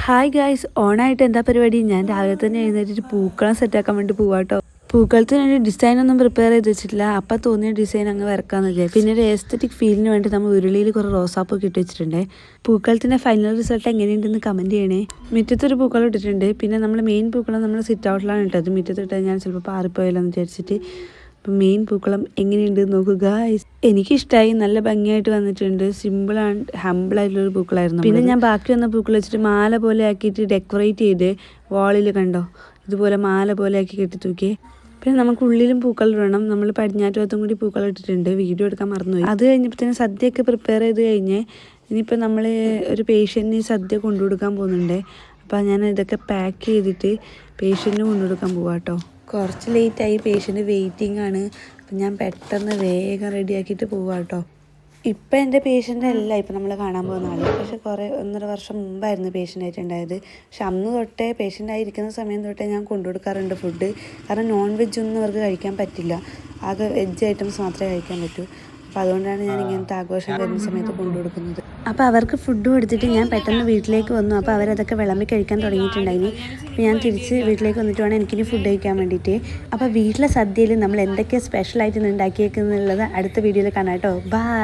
Hi guys, ഓണായിട്ട് എന്താ പരിപാടി? ഞാൻ രാവിലെ തന്നെ എഴുന്നേറ്റിട്ട് പൂക്കളം സെറ്റാക്കാൻ വേണ്ടി പോവാട്ടോ. പൂക്കളത്തിന് വേണ്ടി ഡിസൈനൊന്നും പ്രിപ്പയർ ചെയ്ത് വെച്ചിട്ടില്ല. അപ്പം തോന്നിയ ഡിസൈൻ അങ്ങ് വരക്കാമെന്ന് വിചാരിച്ചു. പിന്നെ ഒരു എസ്തറ്റിക് ഫീലിന് വേണ്ടി നമ്മൾ ഉരുളിയിൽ കുറേ റോസാപ്പൊക്കെ ഇട്ട് വെച്ചിട്ടുണ്ട്. പൂക്കളത്തിൻ്റെ ഫൈനൽ റിസൾട്ട് എങ്ങനെയുണ്ടെന്ന് കമൻറ്റ് ചെയ്യണേ. മുറ്റത്തൊരു പൂക്കളം ഇട്ടിട്ടുണ്ട്. പിന്നെ നമ്മൾ മെയിൻ പൂക്കളം നമ്മൾ സിറ്റ് ഔട്ടിലാണ് ഇട്ടത്. മുറ്റത്തിട്ടാൽ ഞാൻ ചിലപ്പോൾ പാറിപ്പോയല്ലോ എന്ന് വിചാരിച്ചിട്ട്. അപ്പം മെയിൻ പൂക്കളം എങ്ങനെയുണ്ട് നോക്കുക. എനിക്കിഷ്ടമായി, നല്ല ഭംഗിയായിട്ട് വന്നിട്ടുണ്ട്. സിമ്പിളാണ്, ഹമ്പിളായിട്ടുള്ളൊരു പൂക്കളായിരുന്നു. പിന്നെ ഞാൻ ബാക്കി വന്ന പൂക്കൾ വെച്ചിട്ട് മാല പോലെ ആക്കിയിട്ട് ഡെക്കറേറ്റ് ചെയ്ത് വാളിൽ കണ്ടോ ഇതുപോലെ മാല പോലെ ആക്കി കെട്ടി തൂക്കിയേ. പിന്നെ നമുക്ക് ഉള്ളിലും പൂക്കൾ ഇടണം. നമ്മൾ പടിഞ്ഞാറ്റ് ഭാഗത്തും കൂടി പൂക്കൾ ഇട്ടിട്ടുണ്ട്. വീഡിയോ എടുക്കാൻ മറന്നുപോയി. അത് കഴിഞ്ഞപ്പോഴത്തേനും സദ്യയൊക്കെ പ്രിപ്പയർ ചെയ്ത് കഴിഞ്ഞ് ഇനിയിപ്പോൾ നമ്മൾ ഒരു പേഷ്യൻറ്റിന് സദ്യ കൊണ്ടുകൊടുക്കാൻ പോകുന്നുണ്ട്. അപ്പോൾ ഞാൻ ഇതൊക്കെ പാക്ക് ചെയ്തിട്ട് പേഷ്യൻറ്റിന് കൊണ്ടുകൊടുക്കാൻ പോവാം കേട്ടോ. കുറച്ച് ലേറ്റായി, പേഷ്യൻ്റ് വെയിറ്റിംഗ് ആണ്. അപ്പം ഞാൻ പെട്ടെന്ന് വേഗം റെഡിയാക്കിയിട്ട് പോവാം കേട്ടോ. ഇപ്പം എൻ്റെ പേഷ്യൻ്റ് അല്ല ഇപ്പം നമ്മൾ കാണാൻ പോകുന്ന ആൾ. പക്ഷെ 1.5 വർഷം മുമ്പായിരുന്നു പേഷ്യൻ്റായിട്ട് ഉണ്ടായത്. പക്ഷെ അന്ന് തൊട്ടേ പേഷ്യൻ്റായിരിക്കുന്ന സമയം തൊട്ടേ ഞാൻ കൊണ്ടുകൊടുക്കാറുണ്ട് ഫുഡ്. കാരണം നോൺ വെജ് ഒന്നും അവർക്ക് കഴിക്കാൻ പറ്റില്ല. ആകെ വെജ് ഐറ്റംസ് മാത്രമേ കഴിക്കാൻ പറ്റൂ. അപ്പോൾ അതുകൊണ്ടാണ് ഞാൻ ഇങ്ങനത്തെ ആഘോഷം വരുന്ന സമയത്ത് കൊണ്ടുകൊടുക്കുന്നത്. അപ്പോൾ അവർക്ക് ഫുഡ് കൊടുത്തിട്ട് ഞാൻ പെട്ടെന്ന് വീട്ടിലേക്ക് വന്നു. അപ്പോൾ അവരതൊക്കെ വിളമ്പി കഴിക്കാൻ തുടങ്ങിയിട്ടുണ്ടായിന്. അപ്പോൾ ഞാൻ തിരിച്ച് വീട്ടിലേക്ക് വന്നിട്ട് വേണം എനിക്കിനി ഫുഡ് കഴിക്കാൻ വേണ്ടിയിട്ട്. അപ്പോൾ വീട്ടിലെ സദ്യയിൽ നമ്മൾ എന്തൊക്കെ സ്പെഷ്യലായിട്ട് ഉണ്ടാക്കിയേക്കുന്നുള്ളത് അടുത്ത വീഡിയോയിൽ കാണാം കേട്ടോ. ബൈ.